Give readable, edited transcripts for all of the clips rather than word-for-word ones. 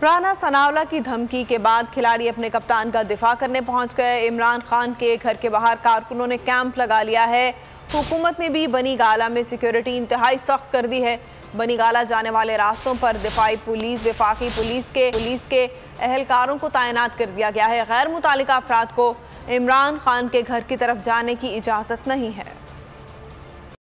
राना सनाउल्लाह की धमकी के बाद खिलाड़ी अपने कप्तान का दिफा करने पहुंच गए। इमरान खान के घर के बाहर कारकुनों ने कैंप लगा लिया है। हुकूमत ने भी बनी गाला में सिक्योरिटी इंतहाई सख्त कर दी है। बनी गाला जाने वाले रास्तों पर दिफाई पुलिस, वफाकी पुलिस के एहलकारों को तैनात कर दिया गया है। गैर मुतालिका अफराद को इमरान खान के घर की तरफ जाने की इजाज़त नहीं है।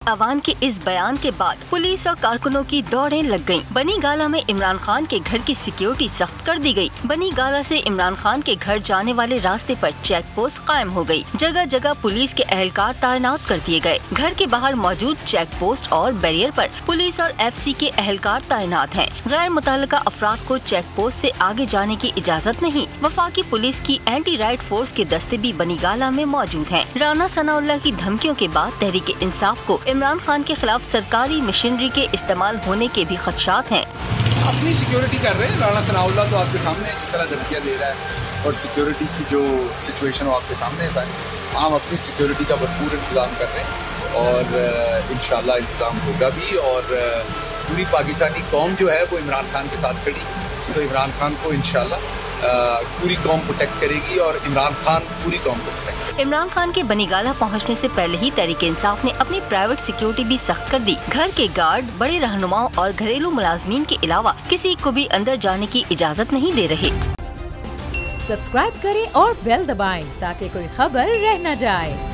अवान के इस बयान के बाद पुलिस और कारकुनों की दौड़ें लग गईं। बनी गाला में इमरान खान के घर की सिक्योरिटी सख्त कर दी गई। बनी गाला से इमरान खान के घर जाने वाले रास्ते पर चेक पोस्ट कायम हो गई। जगह जगह पुलिस के एहलकार तैनात कर दिए गए। घर के बाहर मौजूद चेक पोस्ट और बैरियर पर पुलिस और FC के एहलकार तैनात हैं। गैर मुतल्लिका अफराद को चेक पोस्ट से आगे जाने की इजाज़त नहीं। वफाकी पुलिस की एंटी राइट फोर्स के दस्ते भी बनी गाला में मौजूद हैं। राना सनाउल्लाह की धमकियों के बाद तहरीक इंसाफ को इमरान खान के खिलाफ सरकारी मशीनरी के इस्तेमाल होने के भी खदशात हैं। अपनी सिक्योरिटी कर रहे हैं। राना सनाउल्लाह तो आपके सामने जिस तरह धमकियाँ दे रहा है और सिक्योरिटी की जो सिचुएशन हो आपके सामने है सारी। हम अपनी सिक्योरिटी का भरपूर इंतजाम कर रहे हैं और इंशाल्लाह इंतजाम होगा भी। और पूरी पाकिस्तानी कौम जो है वो इमरान खान के साथ खड़ी, तो इमरान खान को इंशाल्लाह पूरी कौम प्रोटेक्ट करेगी और इमरान खान पूरी कौम को प्रोटेक्ट करेगी। इमरान खान के बनी गाला पहुंचने से पहले ही तहरीक इंसाफ ने अपनी प्राइवेट सिक्योरिटी भी सख्त कर दी। घर के गार्ड, बड़े रहनुमाओं और घरेलू मुलाजमीन के अलावा किसी को भी अंदर जाने की इजाज़त नहीं दे रहे। सब्सक्राइब करें और बेल दबाएं ताकि कोई खबर रह न जाए।